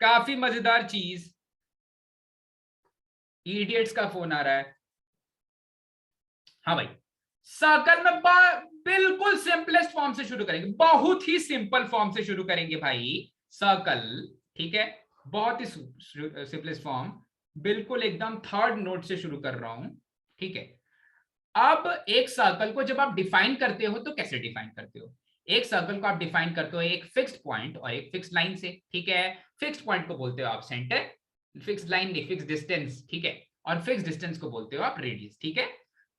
काफी मजेदार चीज, इडियट्स का फोन आ रहा है। हाँ भाई, सर्कल में बिल्कुल सिंपलेस्ट फॉर्म से शुरू करेंगे, बहुत ही सिंपल फॉर्म से शुरू करेंगे भाई सर्कल। ठीक है, बहुत ही सिंपलेस्ट फॉर्म, बिल्कुल एकदम थर्ड नोट से शुरू कर रहा हूं। ठीक है, अब एक सर्कल को जब आप डिफाइन करते हो तो कैसे डिफाइन करते हो? एक सर्कल को आप डिफाइन करते हो एक फिक्स्ड पॉइंट और एक फिक्स्ड लाइन से। ठीक है, फिक्स्ड पॉइंट को बोलते हो आप सेंटर, फिक्स्ड लाइन नहीं, फिक्स्ड डिस्टेंस। ठीक है, और फिक्स्ड डिस्टेंस को बोलते हो आप रेडियस। ठीक है,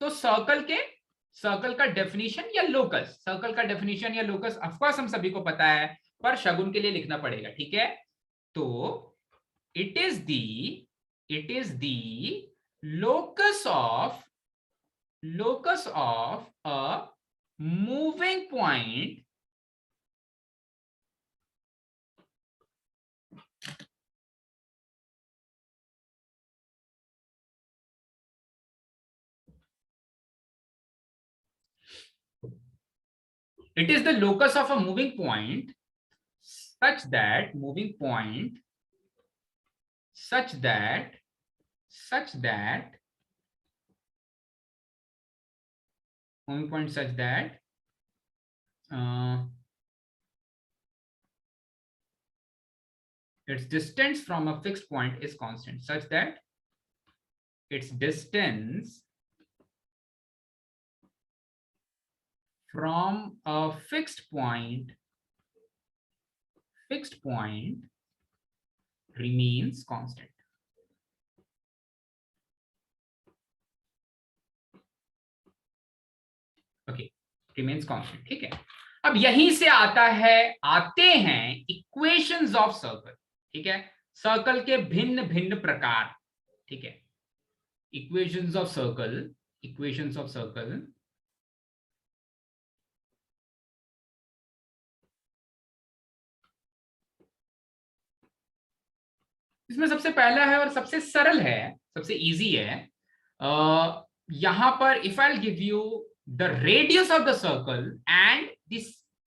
तो सर्कल का डेफिनेशन या लोकस, सर्कल का डेफिनेशन या लोकस ऑफ कोर्स हम सभी को पता है, पर शगुन के लिए लिखना पड़ेगा। ठीक है, तो it is the locus of a moving point it is the locus of a moving point such that moving point such that its distance from a fixed point is constant, such that its distance from a fixed point remains constant. Okay, remains constant. ठीक है, अब यहीं से आते हैं equations of circle. ठीक है, circle के भिन्न भिन्न प्रकार। ठीक है, इक्वेशंस ऑफ सर्कल इसमें सबसे पहला है और सबसे सरल है, सबसे इजी है। यहां पर if I give you the radius of the circle and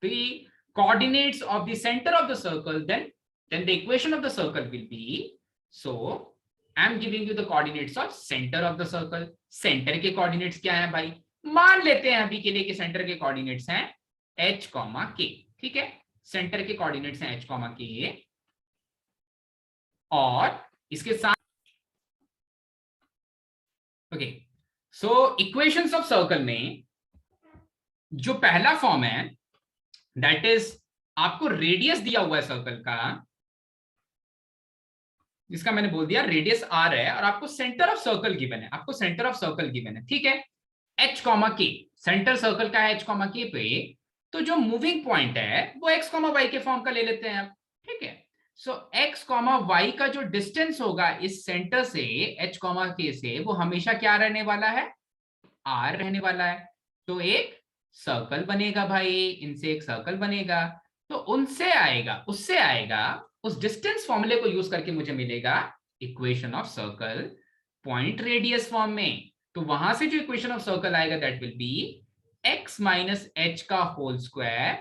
the coordinates of the center of the circle, then the equation of the circle will be, so I am giving you the coordinates of center of the circle. Centre के coordinates क्या है भाई? मान लेते हैं अभी के लिए कि सेंटर के कोऑर्डिनेट्स हैं h, k। ठीक है, सेंटर के कोऑर्डिनेट्स हैं h, k, और इसके साथ okay, so equations of circle में जो पहला फॉर्म है दैट इज, आपको रेडियस दिया हुआ है सर्कल का, जिसका मैंने बोल दिया रेडियस r है, और आपको सेंटर ऑफ सर्कल गिवन है। ठीक है, h, k, सेंटर सर्कल का है h, k पे, तो जो मूविंग पॉइंट है वो x, y के फॉर्म का ले लेते हैं आप। ठीक है, सो x, y का जो डिस्टेंस होगा इस सेंटर से h, k से, वो हमेशा क्या रहने वाला है? r रहने वाला है। तो एक सर्कल बनेगा भाई, इनसे एक सर्कल बनेगा, तो उससे आएगा उस डिस्टेंस फॉर्मूले को यूज करके मुझे मिलेगा equation of circle point radius form में। तो वहां से जो इक्वेशन ऑफ सर्कल आएगा that will be x minus h का whole square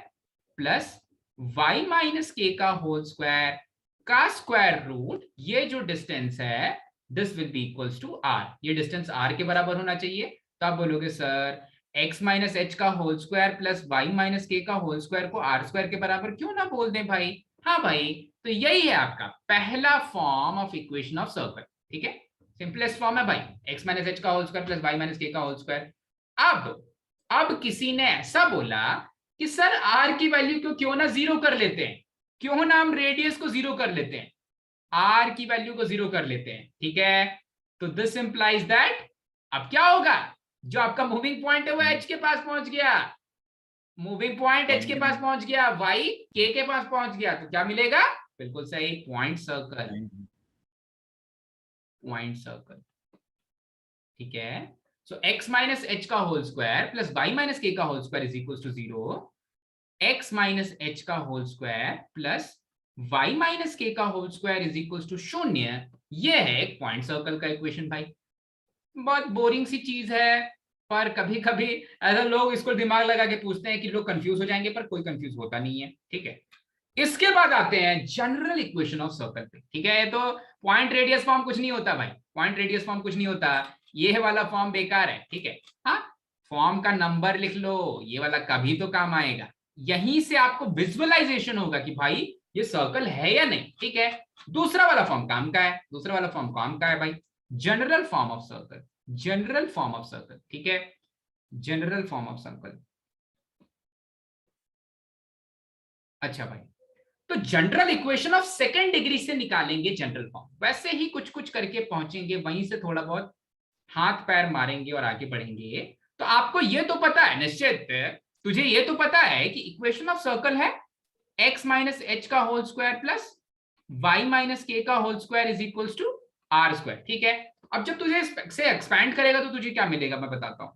plus y minus k का होल स्क्वायर का स्क्वायर रूट, ये जो डिस्टेंस है this will be equals to r। ये डिस्टेंस r के बराबर होना चाहिए। तो आप बोलोगे सर x माइनस h का whole square plus y minus k का होल स्क्वायर को r स्क्वायर के बराबर क्यों ना बोल दें भाई? हाँ भाई, तो यही है आपका पहला form of equation of circle. ठीक है, सिंपलेस्ट फॉर्म है भाई, x माइनस h का whole square plus y minus k का होल स्क्वायर। अब किसी ने ऐसा बोला कि सर r की वैल्यू को क्यों ना जीरो कर लेते हैं, क्यों ना हम रेडियस को जीरो कर लेते हैं, r की वैल्यू को जीरो कर लेते हैं। ठीक है, तो दिस इंप्लाइज दैट अब क्या होगा, जो आपका मूविंग पॉइंट है वो h के पास पहुंच गया, मूविंग पॉइंट h के पास पहुंच गया, y k के पास पहुंच गया, तो क्या मिलेगा? बिल्कुल सही, पॉइंट सर्कल। ठीक है, सो x माइनस h का whole square plus y minus k का whole square is equal to 0, x minus h का whole square plus y minus k का whole square is equal to 0। ये है एक point circle का equation भाई। बहुत बोरिंग सी चीज है, पर कभी कभी ऐसा लोग इसको दिमाग लगा के पूछते हैं कि लोग कंफ्यूज हो जाएंगे, पर कोई कंफ्यूज होता नहीं है। ठीक है, इसके बाद आते हैं जनरल इक्वेशन ऑफ सर्कल पे, ठीक है। तो पॉइंट रेडियस फॉर्म कुछ नहीं होता भाई, पॉइंट रेडियस फॉर्म कुछ नहीं होता, ये वाला फॉर्म बेकार है, ठीक है। हाँ, फॉर्म का नंबर लिख लो, ये वाला कभी तो काम आएगा। यहीं से आपको विजुअलाइजेशन होगा कि भाई ये सर्कल है या नहीं, ठीक है। दूसरा वाला फॉर्म काम का है, दूसरा वाला फॉर्म काम का है भाई, general form of circle, general form of circle, ठीक है, जनरल फॉर्म ऑफ सर्कल। अच्छा भाई, तो general equation of second degree से निकालेंगे जनरल फॉर्म, वैसे ही कुछ कुछ करके पहुंचेंगे, वहीं से थोड़ा बहुत हाथ पैर मारेंगे और आगे बढ़ेंगे। तो आपको ये तो पता है निश्चित, तुझे ये तो पता है कि इक्वेशन ऑफ सर्कल है x माइनस एच का whole square plus y minus k का whole square is equals to r square, ठीक है। अब जब तुझे से एक्सपैंड करेगा तो तुझे क्या मिलेगा मैं बताता हूं,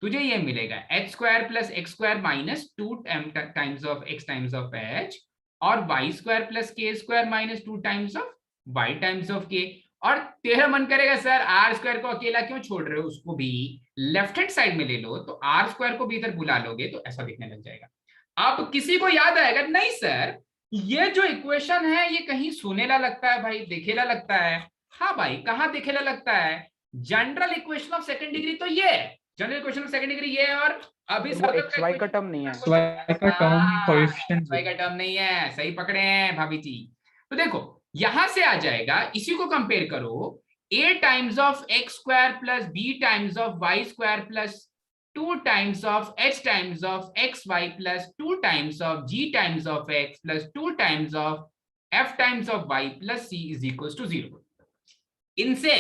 तुझे ये मिलेगा h square plus x square minus 2 times of x times of h, और y square plus k square minus 2 times of y times of k. और तेरा मन करेगा सर आर स्क्वायर को अकेला क्यों छोड़ रहे हो, उसको भी लेफ्ट हैंड साइड में ले लो, तो आर स्क्वायर को भी इधर बुला लोगे तो ऐसा दिखने लग जाएगा। अब किसी को याद आएगा नहीं सर ये जो इक्वेशन है ये कहीं सुनेला लगता है भाई, देखेला लगता है। हाँ भाई, कहाँ देखेला लगता है, general equation of second degree तो ये है, general equation of second degree ये है। और अभी वो एक्स वाई का टर्म नहीं है, का टर्म कोएफिशिएंट का टर्म नहीं है, सही पकड़े हैं भाभी जी। तो देखो यहां से आ जाएगा, इसी को कंपेयर करो, a times of x square plus b times of y square plus 2 times of h times of x y plus 2 times of g times of x plus 2 times of f times of y plus c is equal to 0। इनसे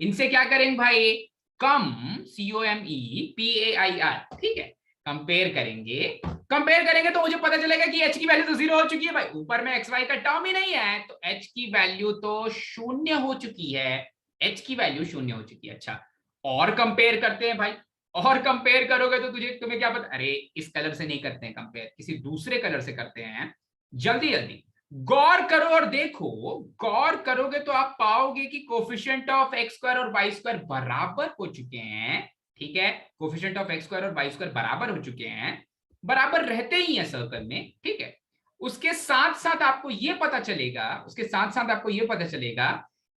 इनसे क्या करेंगे भाई, कम COMEPAIR, ठीक है, compare करेंगे, compare करेंगे तो मुझे पता चलेगा कि h की वैल्यू तो 0 हो चुकी है भाई, ऊपर में xy का टर्म ही नहीं है, तो h की वैल्यू तो 0 हो चुकी है, h की वैल्यू 0 हो चुकी है। अच्छा, और कंपेयर करते हैं भाई, और कंपेयर करोगे तो तुम्हें क्या पता, अरे इस कलर से नहीं करते हैं कंपेयर, किसी दूसरे कलर से करते हैं, जल्दी जल्दी गौर करो और देखो, गौर करोगे तो आप पाओगे कि कोफिशिएंट ऑफ एक्स स्क्वायर और वाई स्क्वायर बराबर हो चुके हैं, ठीक है, कोफिशिएंट ऑफ एक्स स्क्वायर और वाई स्क्वायर बराबर हो चुके हैं, बराबर रहते ही हैं सर्कल में, ठीक है। उसके साथ साथ आपको यह पता चलेगा, उसके साथ साथ आपको यह पता चलेगा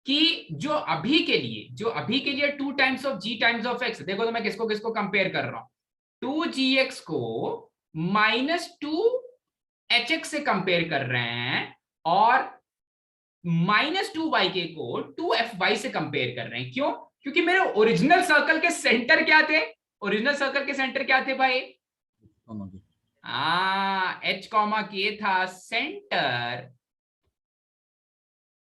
कि जो अभी के लिए 2 times of g times of x, देखो तो मैं किसको किसको कंपेयर कर रहा हूं, 2gx को -2hx से कंपेयर कर रहे हैं, और -2yk को 2fy से कंपेयर कर रहे हैं। क्यों? क्योंकि मेरे ओरिजिनल सर्कल के सेंटर क्या थे, ओरिजिनल सर्कल के सेंटर क्या थे भाई, h कॉमा k था सेंटर,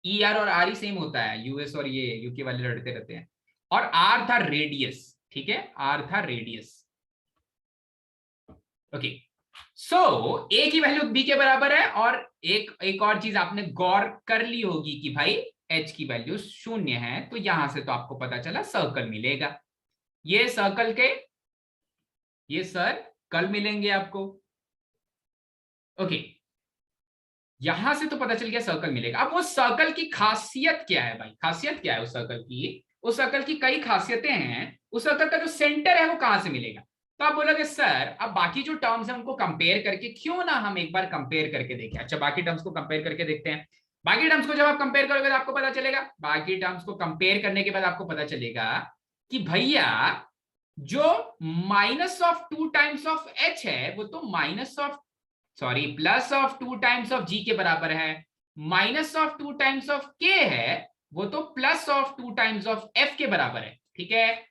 ER और RE सेम होता है, यूएस और ये यूके वाले लड़ते रहते हैं, और R था रेडियस, ठीक है, R था रेडियस। ओके, सो A की वैल्यू B के बराबर है, और एक और चीज आपने गौर कर ली होगी कि भाई H की वैल्यू 0 है, तो यहां से तो आपको पता चला सर्कल मिलेगा, ये सर्कल के ये सर्कल मिलेंगे आपको। ओके, यहां से तो पता चल गया सर्कल मिलेगा। अब वो सर्कल की खासियत क्या है भाई, खासियत क्या है उस सर्कल की, उस सर्कल की कई खासियतें हैं, उस सर्कल का जो सेंटर है वो कहां से मिलेगा। तो आप बोलोगे सर अब बाकी जो टर्म्स हैं उनको कंपेयर करके क्यों ना हम एक बार कंपेयर करके देखें। अच्छा, बाकी टर्म्स को कंपेयर करके देखते हैं। बाकी टर्म्स को जब आप कंपेयर करोगे तो आपको पता चलेगा, बाकी टर्म्स को कंपेयर करने के बाद आपको पता चलेगा कि भैया जो -2 टाइम्स ऑफ h है वो तो plus of 2 times of g के बराबर है, -2 टाइम्स ऑफ k है वो तो plus of 2 times of f के बराबर है, ठीक है।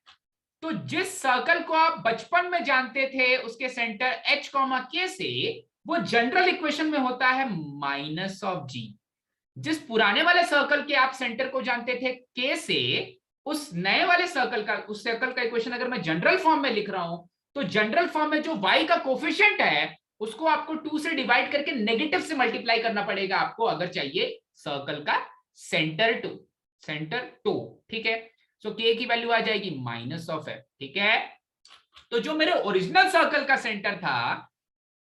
तो जिस सर्कल को आप बचपन में जानते थे उसके सेंटर h, k से, वो जनरल इक्वेशन में होता है -g। जिस पुराने वाले सर्कल के आप सेंटर को जानते थे k से, उस नए वाले सर्कल का, उस सर्कल का इक्वेशन अगर मैं जनरल फॉर्म में लिख रहा हूं, तो जनरल फॉर्म में जो y का कोफिशिएंट है उसको आपको 2 से डिवाइड करके नेगेटिव से मल्टीप्लाई करना पड़ेगा आपको, अगर चाहिए सर्कल का सेंटर टू, ठीक है। सो k की वैल्यू आ जाएगी -f, ठीक है। तो जो मेरे ओरिजिनल सर्कल का सेंटर था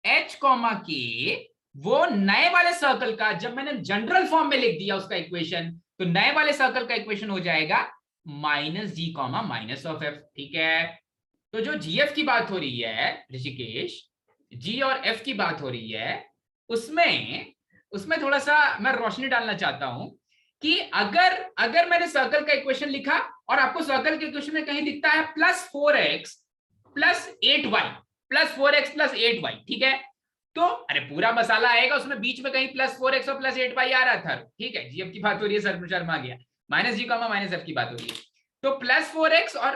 h, k, वो नए वाले सर्कल का जब मैंने जनरल फॉर्म में लिख दिया उसका इक्वेशन, तो नए वाले सर्कल का इक्वेशन हो जाएगा -g, -f, ठीक है। तो जो gf की बात हो रही है ऋषिकेश, g और f की बात हो रही है, उसमें उसमें थोड़ा सा मैं रोशनी डालना चाहता हूं कि अगर मैंने सर्कल का इक्वेशन लिखा और आपको सर्कल के इक्वेशन में कहीं दिखता है +4x + 8y, +4x + 8y, ठीक है, तो अरे पूरा मसाला आएगा उसमें, बीच में कहीं +4x और +8y आ रहा था, ठीक है, जीएफ की बात हो रही है, सर शर्मा आ गया, -g, -f की बात हो रही है, तो +4x और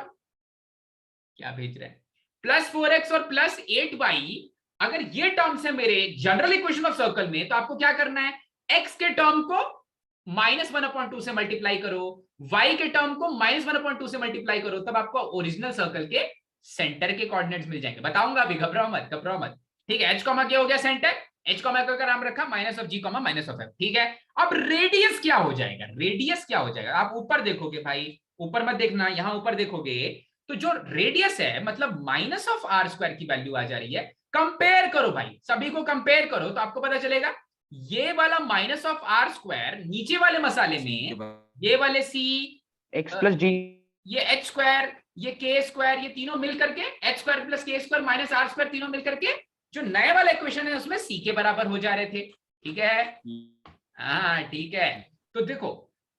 क्या भेज रहे हैं, +4x और +8y, अगर ये टर्म्स है मेरे जनरल इक्वेशन ऑफ सर्कल में, तो आपको क्या करना है, x के टर्म को -1/2 से मल्टीप्लाई करो, y के टर्म को -1/2 से मल्टीप्लाई करो, तब आपको ओरिजिनल सर्कल के सेंटर के कोऑर्डिनेट्स मिल जाएंगे। बताऊंगा अभी, घबराओ मत, ठीक है। h क्या हो गया सेंटर, h का नाम रखा -g, -f, ठीक है। अब रेडियस क्या हो जाएगा, आप ऊपर देखोगे भाई, ऊपर मत देखना, यहां ऊपर देखोगे तो जो रेडियस है मतलब -r² की वैल्यू आ जा रही है। कंपेयर करो भाई, सभी को कंपेयर करो तो आपको पता चलेगा ये वाला -r², नीचे वाले मसाले में ये वाले c x + g, ये h², ये k², ये तीनों मिलकर के h² + k² - r² तीनों मिलकर के जो नए वाला इक्वेशन है उसमें c के बराबर हो जा रहे थे, ठीक है। हाँ ठीक है, तो देखो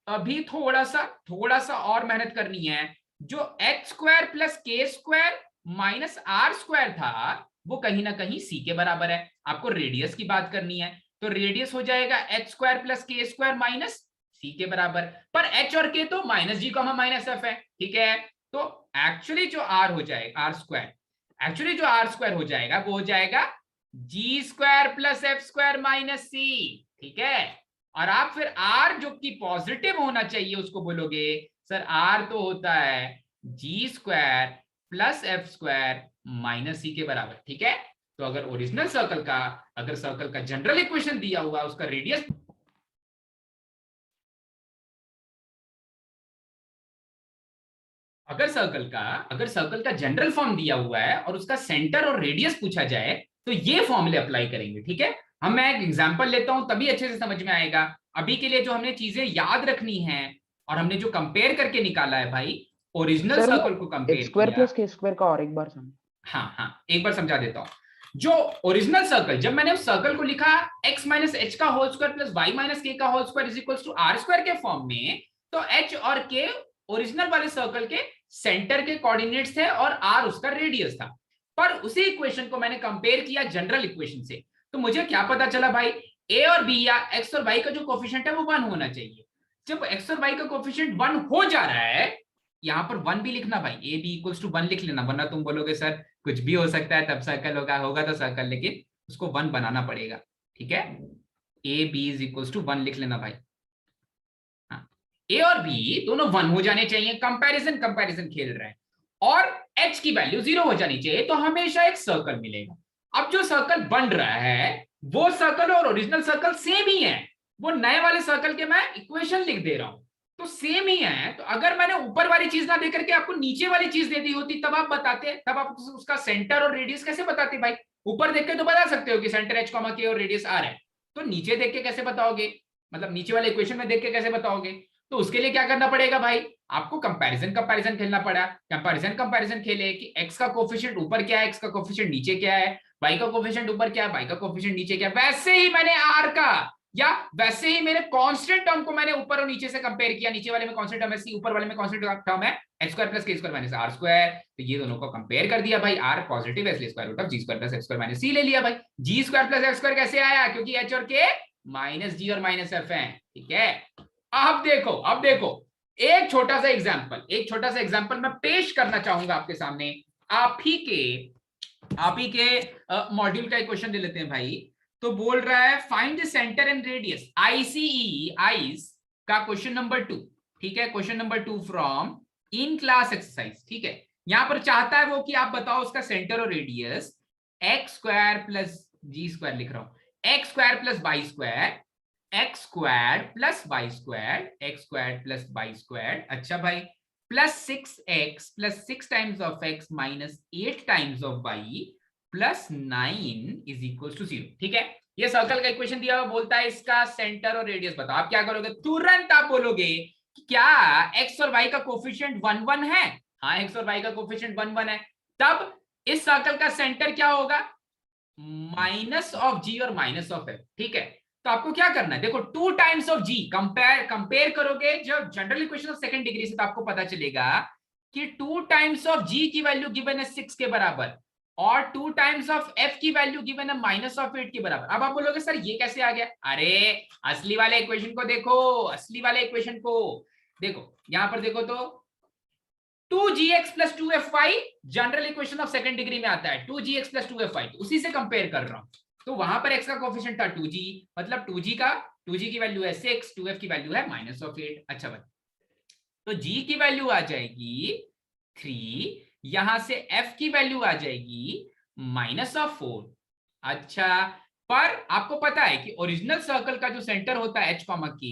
अभी थोड़ा सा और मेहनत करनी है। जो h² + k² - r² था वो कहीं ना कहीं c के बराबर है। आपको रेडियस की बात करनी है तो रेडियस हो जाएगा h² + k² - c के बराबर, पर h और k तो -g, -f है, ठीक है। तो एक्चुअली जो r हो जाएगा, r² हो जाएगा वो हो जाएगा g² + f² - c, ठीक है। और आप फिर r जो कि पॉजिटिव होना चाहिए उसको बोलोगे सर r तो होता है g² + f² - c के बराबर, ठीक है। तो अगर ओरिजिनल सर्कल का, अगर सर्कल का जनरल इक्वेशन दिया हुआ, उसका रेडियस, अगर सर्कल का जनरल फॉर्म दिया हुआ है और उसका सेंटर और रेडियस पूछा जाए तो ये फॉर्मूले अप्लाई करेंगे, ठीक है। मैं एक एग्जांपल लेता हूं तभी अच्छे से समझ में आएगा। अभी के लिए जो हमने चीजें याद रखनी है और हमने जो कंपेयर करके निकाला है भाई, ओरिजिनल सर्कल को कंपेयर x² किया। + k² का और एक बार समझ। हाँ एक बार समझा देता हूं। जो ओरिजिनल सर्कल, जब मैंने उस सर्कल को लिखा x - h का होल स्क्वायर + y - k का होल स्क्वायर = r² के फॉर्म में, तो h और k ओरिजिनल वाले सर्कल के सेंटर के कोऑर्डिनेट्स थे और r उसका रेडियस था। पर उसी इक्वेशन को मैंने कंपेयर किया जनरल इक्वेशन से, तो मुझे क्या पता चला भाई, a और b या x और y का जो कोफिशिएंट है वो 1 होना चाहिए। जब x और y का कोफिशिएंट 1 हो जा रहा है, यहां पर 1 भी लिखना भाई, a b = 1 लिख लेना, वरना तुम बोलोगे सर कुछ भी हो सकता है तब सर्कल होगा तो सर्कल, लेकिन उसको 1 बनाना पड़ेगा, ठीक है। a b = 1 लिख लेना भाई। हाँ, a और b दोनों 1 हो जाने चाहिए, कंपैरिजन खेल रहे हैं, और h की वैल्यू 0 हो जानी चाहिए, तो हमेशा एक सर्कल मिलेगा। अब जो सर्कल बन रहा है वो सर्कल और ओरिजिनल सर्कल सेम ही है, वो नए वाले सर्कल के मैं इक्वेशन लिख दे रहा हूं तो सेम ही है। तो अगर मैंने ऊपर वाली चीज ना देकर के आपको नीचे वाली चीज दे दी होती तब आप बताते, तब आप उसका सेंटर और रेडियस कैसे बताते भाई। ऊपर देख के तो बता सकते हो कि सेंटर h, k और रेडियस r है, तो नीचे देख के कैसे बताओगे, मतलब नीचे वाले इक्वेशन में देख के कैसे बताओगे। तो उसके लिए क्या करना पड़ेगा भाई, आपको कंपैरिजन खेलना पड़ा। कंपैरिजन खेले कि x का कोफिशिएंट ऊपर क्या है, x का कोफिशिएंट नीचे क्या है, y का कोफिशिएंट ऊपर क्या है, y का कोफिशिएंट नीचे क्या है। वैसे ही मैंने r का, या वैसे ही मेरे कांस्टेंट टर्म को मैंने ऊपर और नीचे से कंपेयर किया, नीचे वाले में कांस्टेंट टर्म है c, ऊपर वाले में कांस्टेंट टर्म है h² + k² - r²। तो ये दोनों को कंपेयर कर दिया भाई, r पॉजिटिव है इसलिए √g² + f² - c ले लिया भाई। g² + f² कैसे आया, क्योंकि h और k -g और -f है, ठीक है। अब देखो एक छोटा सा एग्जांपल मैं पेश करना चाहूंगा आपके सामने। आप ही के मॉड्यूल का एक क्वेश्चन ले लेते हैं भाई। तो बोल रहा है find the centre and radius, ICE का क्वेश्चन नंबर 2, ठीक है, question number 2 from in class exercise, ठीक है। यहां पर चाहता है वो कि आप बताओ उसका सेंटर और रेडियस, x² + g² लिख रहा हूं, x² + y², x² अच्छा भाई, +6x + 6 times of x - 8 times of y + 9 = 0, ठीक है। ये सर्कल का इक्वेशन दिया हुआ, बोलता है इसका सेंटर और रेडियस बताओ। आप क्या करोगे, तुरंत आप बोलोगे कि क्या x और y का कोफिशिएंट 1 1 है। हाँ, x और y का कोफिशिएंट 1 1 है, तब इस सर्कल का सेंटर क्या होगा, -g और -f, ठीक है। तो आपको क्या करना है, देखो 2 टाइम्स ऑफ जी, कंपेयर करोगे जब general equation of second degree से, तो आपको पता चलेगा कि 2 टाइम्स ऑफ जी की वैल्यू गिवन है 6 के बराबर, और 2 टाइम्स ऑफ एफ की वैल्यू गिवन है -8 के बराबर। अब आप बोलोगे सर ये कैसे आ गया, अरे असली वाले इक्वेशन को देखो, असली वाले इक्वेशन को देखो, यहां पर देखो तो 2gx plus 2fy general equation of second degree में आता है, 2gx plus 2fy, तो उसी से कंपेयर कर रहा हूं। तो वहां पर x का कोएफिशिएंट था 2g, मतलब 2g की वैल्यू है 6, 2f की वैल्यू है -8। अच्छा बात, तो g की वैल्यू आ जाएगी 3, यहां से f की वैल्यू आ जाएगी -4। अच्छा, पर आपको पता है कि ओरिजिनल सर्कल का जो सेंटर होता है h, k,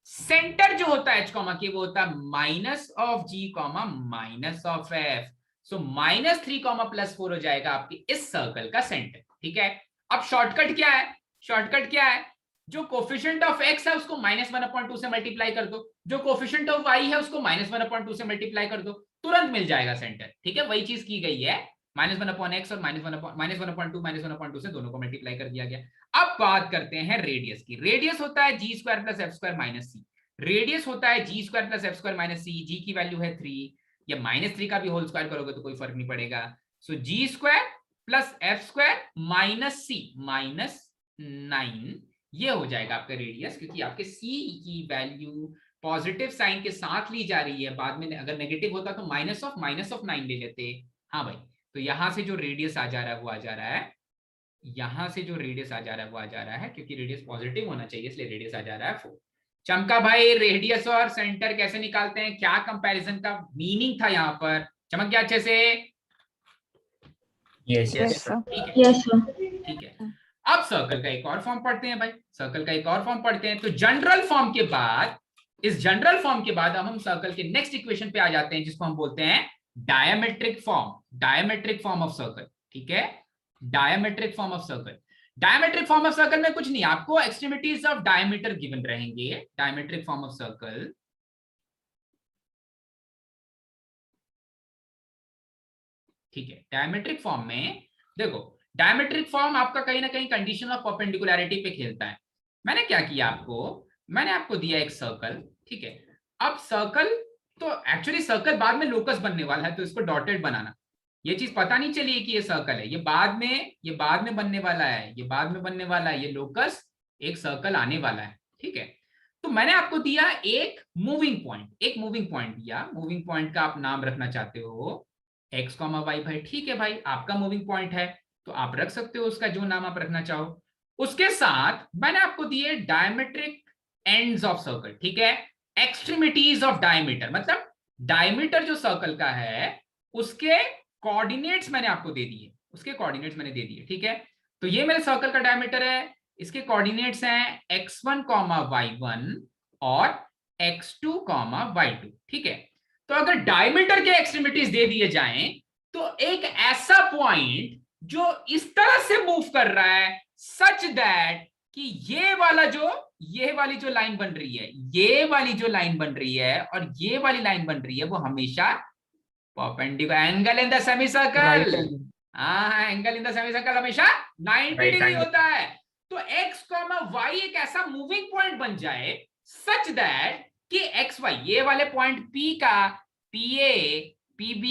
सेंटर जो होता है h, k, वो होता है -g, -f। सो -3, +4 हो जाएगा आपके इस सर्कल का सेंटर। ठीक है, अब शॉर्टकट क्या है, शॉर्टकट क्या है, जो कोफिशिएंट ऑफ x है उसको -1/2 से मल्टीप्लाई कर दो, जो कोफिशिएंट ऑफ y है उसको -1/2 से मल्टीप्लाई कर दो, तुरंत मिल जाएगा सेंटर। ठीक है, वही चीज की गई है, -1/x और -1/2 से दोनों को मल्टीप्लाई कर दिया गया। अब बात करते हैं रेडियस की। रेडियस होता है g² + f² - c, रेडियस होता है g² + f² - c, g की वैल्यू है 3, या -3 का भी होल स्क्वायर करोगे तो कोई फर्क नहीं पड़ेगा। सो g² + f² - c -9, ये हो जाएगा आपका रेडियस, क्योंकि आपके c की वैल्यू पॉजिटिव साइन के साथ ली जा रही है, बाद में अगर नेगेटिव होता तो -9 ले लेते। हाँ भाई, तो यहां से जो रेडियस आ जा रहा है वो आ जा रहा है, यहां से जो रेडियस आ जा रहा है वो आ जा रहा है, क्योंकि रेडियस पॉजिटिव होना चाहिए इसलिए रेडियस आ जा रहा है 4। चमका भाई, रेडियस और सेंटर कैसे निकालते हैं, क्या कंपैरिजन का मीनिंग था यहाँ पर, चमक गया अच्छे से? Yes, Yes, yes. sir. ठीक है, यस सर। ठीक है। अब सर्कल का एक और फॉर्म पढ़ते हैं भाई, सर्कल का एक और फॉर्म पढ़ते हैं। तो जनरल फॉर्म के बाद, इस जनरल फॉर्म के बाद अब हम सर्कल के नेक्स्ट इक्वेशन पे आ जाते हैं, जिसको हम बोलते हैं diametric form, diametric form of circle. ठीक है, diametric form of circle. Diametric form of circle में कुछ नहीं, आपको एक्सट्रीमिटीज ऑफ डायमीटर गिवन रहेंगे। डायमेट्रिक फॉर्म ऑफ सर्कल, ठीक है, डायमेट्रिक फॉर्म में देखो, डायमेट्रिक फॉर्म आपका कहीं ना कहीं कंडीशन ऑफ परपेंडिकुलरिटी पे खेलता है। मैंने क्या किया, मैंने आपको दिया एक सर्कल। ठीक है, अब सर्कल, तो एक्चुअली सर्कल बाद में लोकस बनने वाला है, तो इसको डॉटेड बनाना, ये चीज पता नहीं चली कि ये सर्कल है, ये बाद में बनने वाला है, ये बाद में बनने वाला है, ये लोकस एक सर्कल आने वाला है। ठीक है, तो मैंने आपको दिया एक मूविंग पॉइंट, एक मूविंग पॉइंट दिया, मूविंग पॉइंट का आप नाम रखना चाहते हो x, y भाई। ठीक है भाई, आपका मूविंग पॉइंट है तो आप रख सकते हो उसका जो नाम आप रखना चाहो। उसके साथ मैंने आपको दिए डायमेट्रिक एंड्स ऑफ सर्कल। ठीक है, एक्सट्रीमिटीज ऑफ डायमीटर, मतलब डायमीटर जो सर्कल का है उसके कोऑर्डिनेट्स मैंने आपको दे दिए, उसके कोऑर्डिनेट्स मैंने दे दिए। ठीक है, तो ये मेरे सर्कल का डायमीटर है, इसके कोऑर्डिनेट्स हैं x1, y1 और x2, y2। ठीक है, तो अगर डायमीटर के एक्सट्रीमिटीज दे दिए जाएं तो एक ऐसा पॉइंट जो इस तरह से मूव कर रहा है सच दैट कि ये वाली जो लाइन बन रही है, ये वाली जो लाइन बन रही है और ये वाली लाइन बन रही है, वो हमेशा perpendicular, angle in the semi circle, angle in the semi circle हमेशा 90 डिग्री होता है। तो x, y एक ऐसा मूविंग पॉइंट बन जाए सच दैट कि एक्स वाई, ये वाले पॉइंट P का PA PB,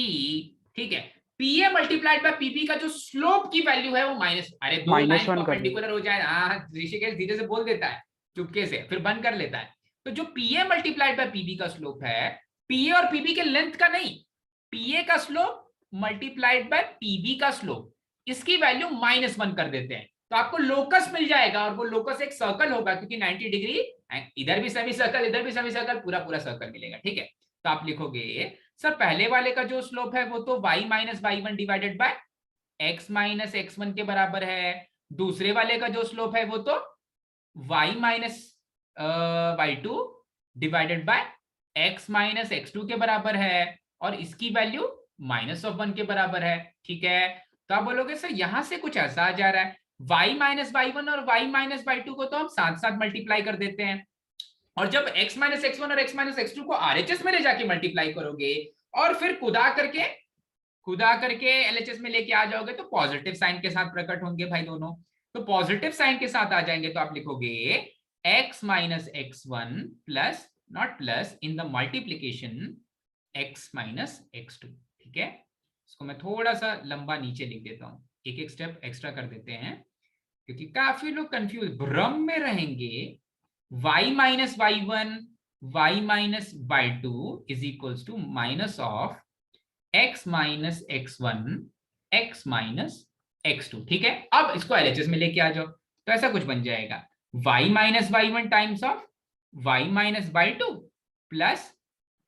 ठीक है, PA मल्टीप्लाइड बाय PB का जो स्लोप की वैल्यू है वो अरे दो लाइन परपेंडिकुलर हो जाए। ऋषिकेश धीरे से बोल देता है चुपके से, फिर बंद कर लेता है। तो जो PA मल्टीप्लाइड बाय PB का स्लोप है, PA और PB के लेंथ का नहीं, PA का स्लोप मल्टीप्लाइड बाय PB का स्लोप, इसकी वैल्यू -1 कर देते हैं तो आपको लोकस मिल जाएगा, और वो लोकस एक सर्कल होगा क्योंकि 90 डिग्री, इधर भी सेमी सर्कल, इधर भी सेमी सर्कल, पूरा सर्कल मिलेगा। ठीक है, तो आप लिखोगे सर पहले वाले का जो स्लोप है वो तो y - y1 divided by x - x1 के बराबर है, दूसरे वाले का जो स्लोप है वो तो y - y2 divided by x - x2 के बराबर है, और इसकी वैल्यू -1 के बराबर है। ठीक है, तो आप बोलोगे सर यहां से कुछ ऐसा आ जा रहा है, y - y1 और y - y2 को तो हम साथ साथ मल्टीप्लाई कर देते हैं, और जब x - x1 और x - x2 को RHS में ले जाके मल्टीप्लाई करोगे और फिर खुदा करके LHS में लेके आ जाओगे तो पॉजिटिव साइन के साथ प्रकट होंगे भाई दोनों। तो पॉजिटिव साइन के साथ आ जाएंगे तो आप लिखोगे x minus x one plus, not plus, in the multiplication x minus x two. ठीक है, इसको मैं थोड़ा सा लंबा नीचे लिख देता हूं, एक एक स्टेप एक्स्ट्रा कर देते हैं क्योंकि काफी लोग कंफ्यूज भ्रम में रहेंगे। y minus y one y minus y two is equals to minus of x minus x one x minus x two. ठीक है, अब इसको एलएचएस में लेके आ जाओ तो ऐसा कुछ बन जाएगा y minus y one times of y minus y two plus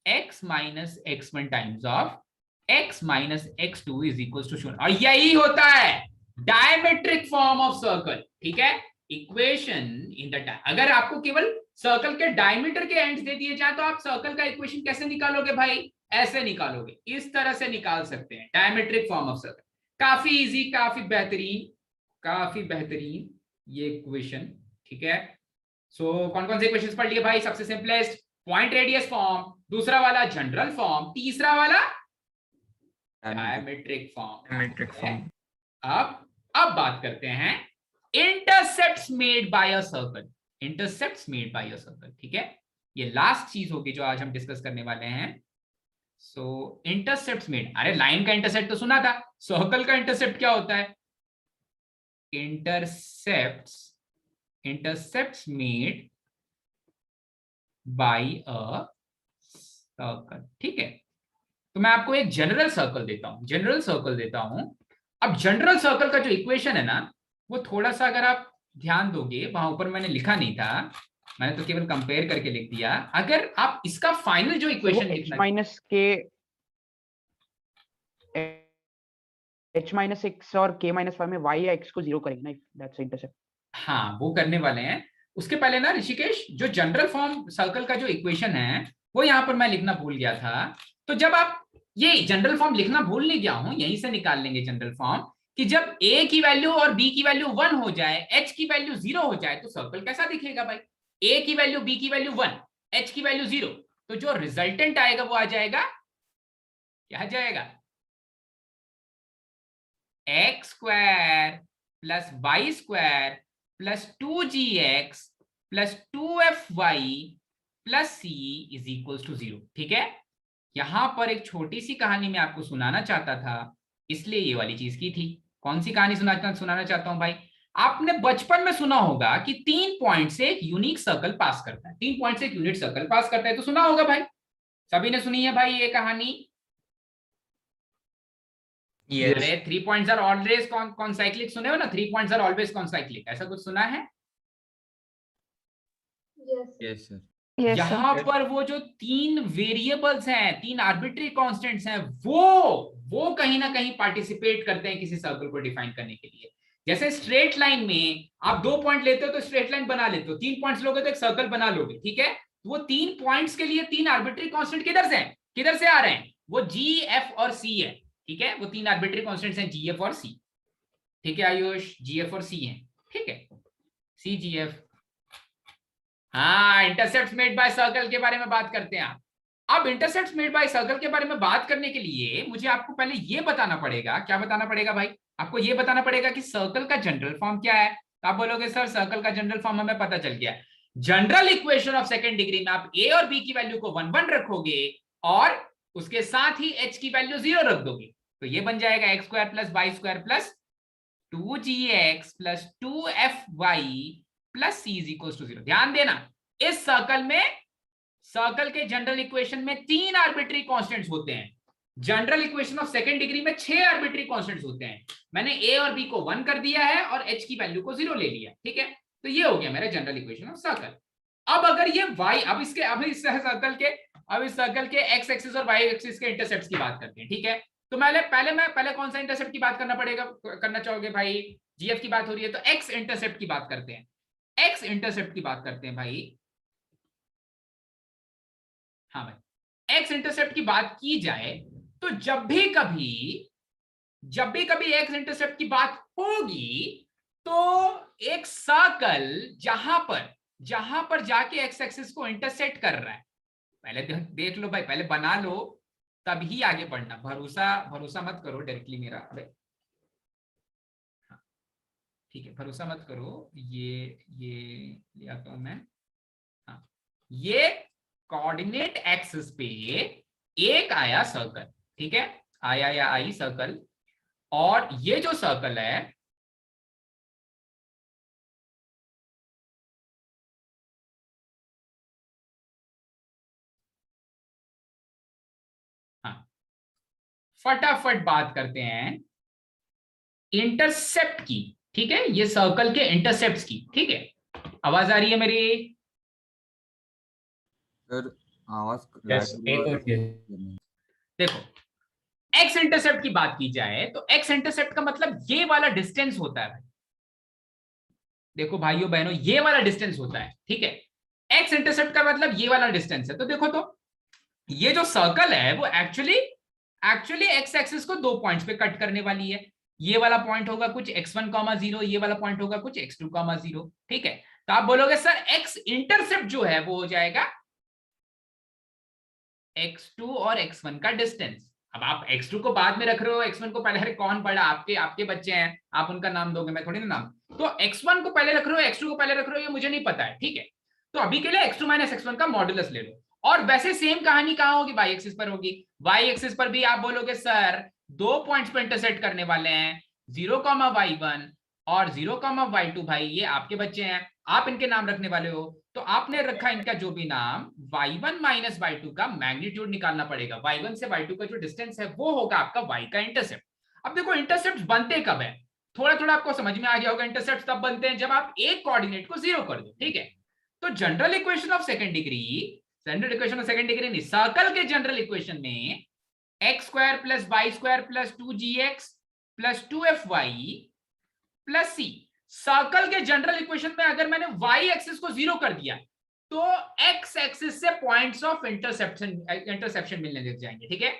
x minus x one times of x minus x two is equal to 0। और यही होता है डायमेट्रिक फॉर्म ऑफ सर्कल। ठीक है, इक्वेशन इन द, अगर आपको केवल circle के डायमीटर के एंड्स दे दिए जाए तो आप सर्कल का इक्वेशन कैसे निकालोगे भाई? ऐसे निकालोगे, इस तरह से निकाल सकते हैं डायमेट्रिक फॉर्म ऑफ सर्कल। काफी इजी, काफी बेहतरीन ये इक्वेशन। ठीक है, सो कौन कौन से इक्वेशंस पढ़ लिए भाई? सबसे सिंपलेस्ट पॉइंट रेडियस फॉर्म, दूसरा वाला जनरल फॉर्म, तीसरा वाला डायमेट्रिक फॉर्म। अब बात करते हैं intercepts made by a circle. Intercepts made by a circle, ठीक है, ये लास्ट चीज होगी जो आज हम डिस्कस करने वाले हैं। सो इंटरसेप्ट्स मेड, अरे लाइन का इंटरसेप्ट तो सुना था, सर्कल का इंटरसेप्ट क्या होता है? Intercepts made by a circle. ठीक है, तो मैं आपको एक जनरल सर्कल देता हूं। अब जनरल सर्कल का जो इक्वेशन है ना, वो थोड़ा सा अगर आप ध्यान दोगे, वहां ऊपर मैंने लिखा नहीं था, मैंने तो केवल कंपेयर करके लिख दिया। अगर आप इसका फाइनल जो इक्वेशन लिखना, h माइनस एक्स और k माइनस वाई में y या x को 0 करेंगे ना, दैट्स इंटरसेप्ट। हाँ, वो करने वाले हैं। उसके पहले ना ऋषिकेश, जो जनरल फॉर्म सर्कल का जो इक्वेशन है वो यहाँ पर मैं लिखना भूल गया था। तो जब आप ये जनरल फॉर्म लिखना भूल नहीं गया हूं, यहीं से निकाल लेंगे जनरल फॉर्म, कि जब a की वैल्यू और b की वैल्यू 1 हो जाए, h की वैल्यू 0 हो जाए, तो सर्कल कैसा दिखेगा भाई? a की वैल्यू, b की वैल्यू 1, h की वैल्यू 0, तो जो रिजल्टेंट आएगा वो आ जाएगा, क्या आ जाएगा? x square plus y square plus 2gx plus 2fy plus c is equals to 0। ठीक है, यहां पर एक छोटी सी कहानी मैं आपको सुनाना चाहता था, इसलिए ये वाली चीज की थी। कौन सी कहानी सुनाना चाहता हूं भाई? आपने बचपन में सुना होगा कि 3 पॉइंट से एक यूनिक सर्कल पास करता है, 3 पॉइंट से एक यूनिट सर्कल पास करता है, तो सुना होगा भाई, सभी ने सुनी है भाई ये कहानी? Yes. अरे 3 पॉइंट्स आर ऑलवेज कॉन्साइक्लिक, सुने हो ना? 3 पॉइंट्स आर ऑलवेज कॉन्साइक्लिक, ऐसा कुछ सुना है? Yes, sir. यहां पर वो जो 3 वेरिएबल्स हैं, 3 आर्बिट्री कांस्टेंट्स हैं, वो कहीं ना कहीं पार्टिसिपेट करते हैं किसी सर्कल को डिफाइन करने के लिए। जैसे स्ट्रेट लाइन में आप 2 पॉइंट लेते हो तो स्ट्रेट लाइन बना लेते हो, 3 पॉइंट्स लोगे तो एक सर्कल बना लोगे। ठीक है, वो 3 पॉइंट्स के लिए 3 आर्बिट्री कांस्टेंट किधर से आ रहे हैं? वो जी, एफ और सी है। ठीक है, वो 3 आर्बिट्री कांस्टेंट्स हैं, जी, एफ और सी। ठीक है आयुष, जी, एफ और सी है। ठीक है, सी, जी, एफ। हाँ, इंटरसेप्ट्स मेड बाय सर्कल के बारे में बात करते हैं। अब इंटरसेप्ट्स मेड बाय सर्कल के बारे में बात करने के लिए मुझे आपको पहले ये बताना पड़ेगा। क्या बताना पड़ेगा भाई? आपको ये बताना पड़ेगा कि सर्कल का जनरल फॉर्म क्या है। तो आप बोलोगे सर सर्कल का जनरल फॉर्म हमें पता चल गया। General equation of second degree में आप a और b की वैल्यू को 1 1 रखोगे और उसके साथ ही h की वैल्यू 0 रख दोगे, तो ये बन जाएगा x square plus y square plus 2gx plus 2fy plus c is equal to 0। ध्यान देना, इस सर्कल में, सर्कल के जनरल इक्वेशन में 3 आर्बिट्री कांस्टेंट्स होते हैं। General equation of second degree में 6 आर्बिट्री कांस्टेंट्स होते हैं। मैंने a और b को 1 कर दिया है और h की वैल्यू को 0 ले लिया। ठीक है, तो ये हो गया मेरा जनरल इक्वेशन ऑफ सर्कल। अब अगर ये y, अब इस सर्कल के x एक्सिस और y एक्सिस के इंटरसेप्ट्स की बात करते हैं। ठीक है, तो पहले कौन सा इंटरसेप्ट की बात करना चाहोगे भाई? जीएफ की बात हो रही है तो x इंटरसेप्ट की बात करते हैं। x इंटरसेप्ट की बात करते हैं भाई। हाँ भाई, x इंटरसेप्ट की बात की जाए तो जब भी कभी x इंटरसेप्ट की बात होगी तो एक सर्कल जहां पर जाके x एक्सिस को इंटरसेक्ट कर रहा है, पहले देख लो भाई, पहले बना लो तभी आगे बढ़ना। भरोसा मत करो डायरेक्टली मेरा। ठीक है, भरोसा मत करो, ये ले आता हूं मैं। हाँ, ये कोऑर्डिनेट एक्सिस पे एक आया सर्कल, ठीक है, आया या आई सर्कल, और ये जो सर्कल है हाँ, फटाफट बात करते हैं इंटरसेप्ट की, ठीक है, ये सर्कल के इंटरसेप्ट्स की, ठीक है। आवाज आ रही है मेरी? सर आवाज यस, एक और चीज। देखो, एक्स इंटरसेप्ट की बात की जाए तो एक्स इंटरसेप्ट का मतलब ये वाला डिस्टेंस होता है भाई। देखो भाइयों बहनों, ये वाला डिस्टेंस होता है, ठीक है। एक्स इंटरसेप्ट का मतलब ये वाला डिस्टेंस है। तो देखो, तो ये जो सर्कल है वो एक्चुअली एक्स एक्सिस को दो पॉइंट्स पे कट करने वाली है। ये वाला पॉइंट होगा कुछ x1, 0, ये वाला पॉइंट होगा कुछ x2, 0, ठीक है। तो आप बोलोगे सर एक्स इंटरसेप्ट जो है वो हो जाएगा x2 और x1 का डिस्टेंस। अब आप x2 को बाद में रख रहे हो, x1 को पहले, अरे कौन पढ़ा, आपके बच्चे हैं, आप उनका नाम दोगे, मैं थोड़ी ना नाम। तो x1 को पहले रख रहे हो, x2 को पहले रख रहे हो, ये मुझे नहीं पता है, ठीक है। तो अभी के लिए x2 - x1 का मॉडुलस ले लो। और वैसे सेम कहानी कहां होगी? y एक्सिस पर होगी। y एक्सिस पर भी आप बोलोगे सर दो पॉइंट्स पर इंटरसेक्ट करने वाले हैं, 0,y1 और 0,y2। भाई ये आपके बच्चे हैं, आप इनके नाम रखने वाले हो, तो आपने रखा इनका जो भी नाम, y1 - y2 का मैग्नीट्यूड निकालना पड़ेगा। y1 से y2 का जो डिस्टेंस है वो होगा आपका y का इंटरसेप्ट। अब देखो इंटरसेप्ट बनते कब है, थोड़ा थोड़ा आपको समझ में आ गया होगा। इंटरसेप्ट तब बनते हैं जब आप एक कोऑर्डिनेट को जीरो कर दो, ठीक है। तो general equation of second degree, नहीं, सर्कल के जनरल इक्वेशन में x² + y² + 2gx + 2fy + c, circle के जनरल इक्वेशन में अगर मैंने y एक्सिस को जीरो कर दिया तो x एक्सिस से पॉइंट्स ऑफ इंटरसेप्शन मिलने लग जाएंगे, ठीक है।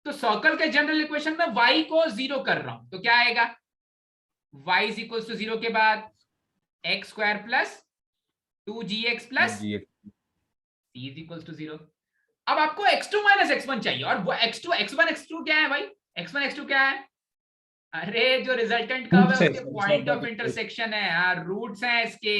तो सर्कल के जनरल इक्वेशन में y को जीरो कर रहा हूं तो क्या आएगा? y = 0 के बाद x² + 2gx + c = 0। अब आपको x2 - x1 चाहिए, और वो x2 x1 x2 क्या है भाई? x1 x2 क्या है? अरे जो रिजल्टेंट कर्व है उसके पॉइंट ऑफ इंटरसेक्शन है यार, रूट्स हैं इसके।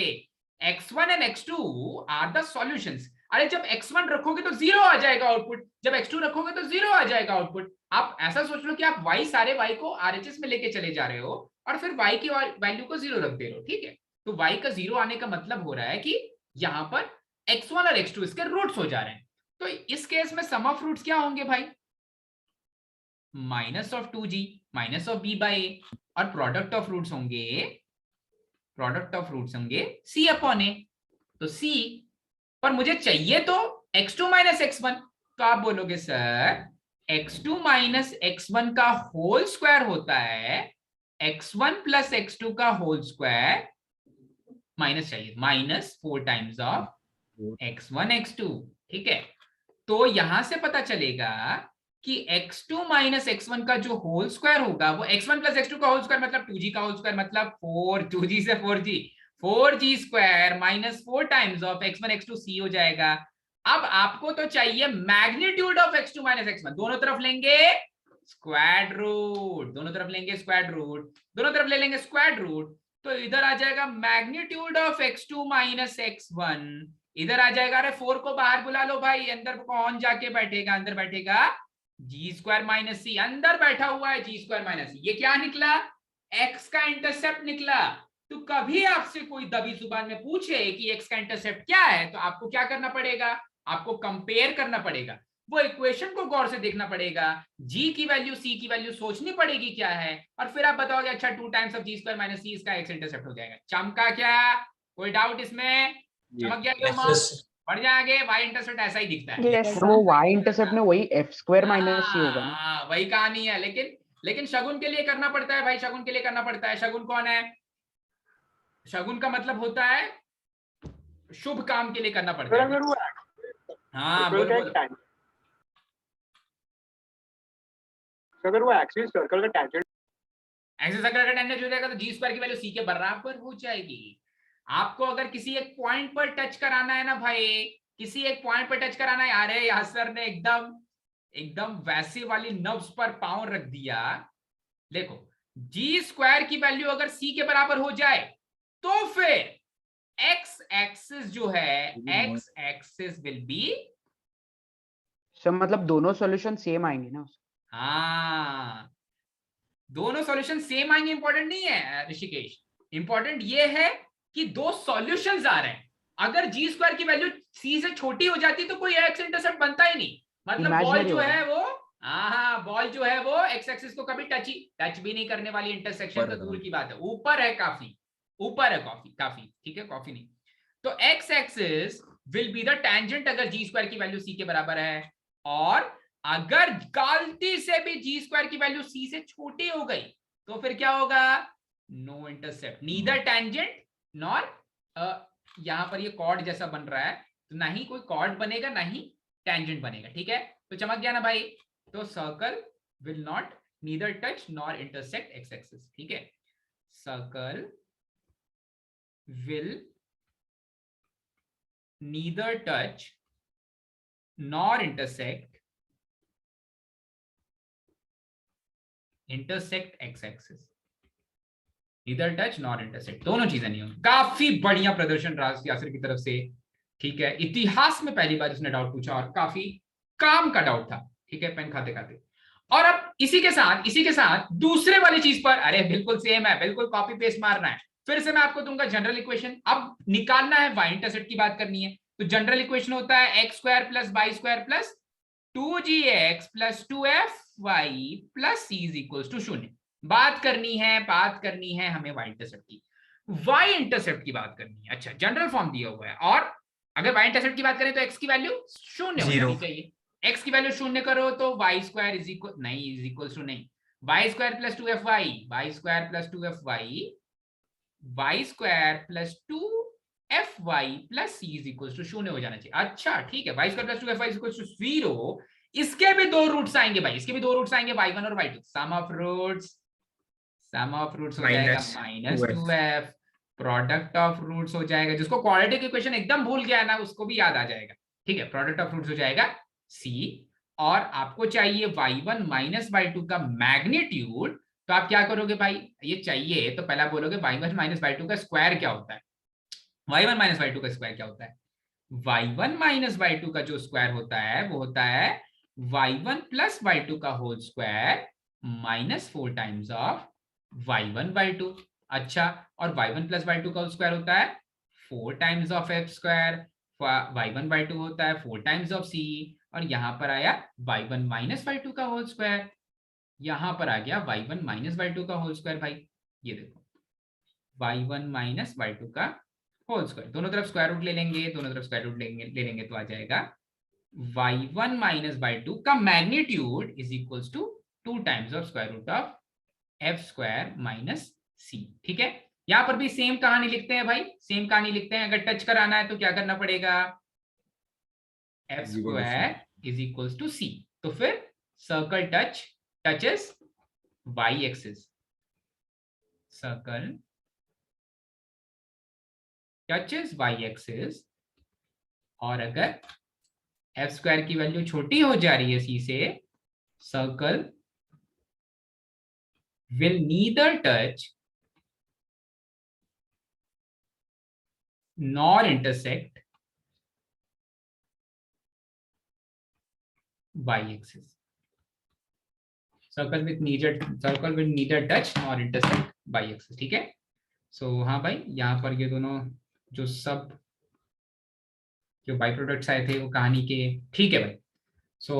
x1 and x2 are the solutions. अरे जब x1 रखोगे तो 0 आ जाएगा आउटपुट, जब x2 रखोगे तो 0 आ जाएगा आउटपुट। आप ऐसा सोच लो कि आप सारे y को RHS में लेके चले जा रहे हो और फिर y की वैल्यू को 0 रख दे रहे हो, ठीक है। तो y का 0 आने का मतलब हो रहा है कि यहाँ पर x1 और x2 इसके रूट्स हो जा रहे हैं। तो इस केस में सम ऑफ रूट्स क्या होंगे भाई? -2g - b/a, और प्रोडक्ट ऑफ रूट्स होंगे c/a। तो c पर मुझे चाहिए तो x2 - x1, तो आप बोलोगे सर x2 - x1 का होल स्क्वायर होता है x1 + x2 का होल स्क्वायर, माइनस चाहिए, -4 टाइम्स ऑफ x1 x2, ठीक है। तो यहां से पता चलेगा कि x2 - x1 का जो होल स्क्वायर होगा वो x1 + x2 का होल स्क्वायर मतलब 2g का होल स्क्वायर, मतलब 4, 2g से 4g, 4g² -4 times of x1 x2 c हो जाएगा। अब आपको तो चाहिए मैग्नीट्यूड ऑफ x2 - x1, दोनों तरफ लेंगे स्क्वायर रूट, दोनों तरफ लेंगे स्क्वायर रूट, दोनों तरफ ले लेंगे स्क्वायर रूट, तो इधर आ जाएगा मैग्नीट्यूड ऑफ x2 - x1, इधर आ जाएगा। अरे 4 को बाहर बुला लो भाई, अंदर कौन जाके बैठेगा? अंदर बैठेगा g² - c, अंदर बैठा हुआ है g² - c। ये क्या निकला? x का इंटरसेप्ट निकला। तो कभी आपसे कोई दबी जुबान में पूछे कि x का इंटरसेप्ट क्या है, तो आपको क्या करना पड़ेगा? आपको कंपेयर करना पड़ेगा, वो इक्वेशन को गौर से देखना पड़ेगा, g की वैल्यू c की वैल्यू सोचनी पड़ेगी क्या है, और फिर आप बताओगे अच्छा 2 टाइम्स ऑफ g² - c इसका x इंटरसेप्ट हो जाएगा। चमका क्या? कोई डाउट इसमें? चमक गया क्यों? बढ़ जाएंगे, y इंटरसेप्ट ऐसा ही दिखता है। सर वो y इंटरसेप्ट में वही f² - c होगा ना? वही कहानी है, लेकिन शगुन के लिए करना पड़ता है भाई, शगुन के लिए करना पड़ता है। शगुन कौन है? शगुन का मतलब होता है शुभ काम के लिए करना पड़ता है। हाँ बोलो बोलो। अगर वो एक्सिस सर्कल का टेंजेंट एक्सिस सर्कल का टेंजेंट हो जाएगा तो g² की वैल्यू c के बराबर हो जाएगी। आपको अगर किसी एक पॉइंट पर टच कराना है ना भाई, किसी एक पॉइंट पर टच कराना है, अरे यार सर ने एकदम वैसे वाली नब्स पर पांव रख दिया। देखो जी स्क्वायर की वैल्यू अगर सी के बराबर हो जाए तो फिर एक्स एक्सिस जो है, x axis will be, sir मतलब दोनों सॉल्यूशन सेम आएंगे ना? हाँ दोनों सॉल्यूशन सेम आएंगे इंपॉर्टेंट नहीं है ऋषिकेश, इंपॉर्टेंट ये है कि दो सॉल्यूशंस आ रहे हैं। अगर जी स्क्वायर की वैल्यू सी से छोटी हो जाती तो कोई एक्स इंटरसेप्ट बनता ही नहीं, मतलब बॉल इमेजिनरी जो होगा। है वो, हाँ बॉल जो है वो एक्स एक्सिस को कभी टच भी नहीं करने वाली, इंटरसेक्शन तो दूर की बात है, ऊपर है काफी, ऊपर है काफी, ठीक है कॉफी नहीं। तो x axis will be the tangent अगर जी स्क्वायर की वैल्यू सी के बराबर है, और अगर गलती से भी जी स्क्वायर की वैल्यू सी से छोटी हो गई तो फिर क्या होगा, no intercept, neither tangent nor, यहां पर ये कॉर्ड जैसा बन रहा है तो ना ही कोई कॉर्ड बनेगा ना ही टेंजेंट बनेगा, ठीक है। तो चमक गया ना भाई, तो circle will not neither touch nor intersect x axis, ठीक है। Circle will neither touch nor intersect x axis, neither touch nor intersect, दोनों चीजें नहीं होंगी। काफी बढ़िया प्रदर्शन राज यासिर की तरफ से, ठीक है। इतिहास में पहली बार उसने डाउट पूछा और काफी काम का डाउट था, ठीक है, पेन खाते खाते। और अब इसी के साथ दूसरे वाली चीज पर, अरे बिल्कुल सेम है, बिल्कुल कॉपी पेस्ट मारना है। फिर से मैं आपको दूंगा जनरल इक्वेशन, अब निकालना है वाई इंटरसेप्ट की बात करनी है। तो जनरल इक्वेशन होता है x square plus y square plus 2gx plus 2fy plus c is equal to 0। बात करनी है हमें वाई इंटरसेप्ट की, वाई इंटरसेप्ट की बात करनी है। अच्छा जनरल फॉर्म दिया हुआ है, और अगर वाई इंटरसेप्ट की बात करें तो x की वैल्यू 0 हो जानी चाहिए। x की वैल्यू 0 करो तो वाई स्क्वायर इज इक्वल नहीं, इज इक्वल टू नहीं, y square plus 2fy, y square plus 2fy, y square plus 2fy plus c is equal to 0 हो जाना चाहिए। अच्छा ठीक है, y square plus 2fy is equal to 0, इसके भी दो रूट्स आएंगे भाई, इसके भी दो रूट्स आएंगे y1 और y2, सम ऑफ रूट्स हो जाएगा -2f, प्रोडक्ट ऑफ रूट्स हो जाएगा, जिसको क्वाड्रेटिक इक्वेशन एकदम भूल गया है ना उसको भी याद आ जाएगा, ठीक है, प्रोडक्ट ऑफ रूट्स हो जाएगा c, और आपको चाहिए y1 माइनस y2 का मैग्नीट्यूड। तो आप क्या करोगे भाई, ये चाहिए तो पहला बोलोगे y1 माइनस y2 का स्क्वायर क्या होता है, y1 माइनस y2 का स्क्वायर क्या होता है, y1 माइनस y2 का जो स्क्वायर होता है वो होता है y1 प्लस y2 का whole square minus 4 times of y1 y2। अच्छा, और y1 प्लस y2 का होल स्क्वायर होता है 4 times of f square, y1 y2 होता है 4 टाइम्स ऑफ c, और यहां पर आया y1 माइनस y2 का होल स्क्वायर, यहां पर आ गया y1 माइनस y2 का होल स्क्वायर। भाई ये देखो y1 माइनस y2 का होल स्क्वायर, दोनों तरफ स्क्वायर रूट ले लेंगे, दोनों तरफ स्क्वायर रूट ले लेंगे तो आ जाएगा y1 माइनस y2 का magnitude is equals to 2 times of square root of f square minus c, ठीक है। यहां पर भी सेम कहानी लिखते हैं भाई, सेम कहानी लिखते हैं। अगर टच कराना है तो क्या करना पड़ेगा, f square is equals to c, तो फिर circle touches y axis, circle touches y axis, और अगर f स्क्वायर की वैल्यू छोटी हो जा रही है c से, circle will neither touch nor intersect y axis, circle will neither touch nor intersect y axis, ठीक है। सो हाँ भाई, यहाँ पर ये दोनों जो सब जो बाई प्रोडक्ट्स आए थे वो कहानी के, ठीक है भाई। सो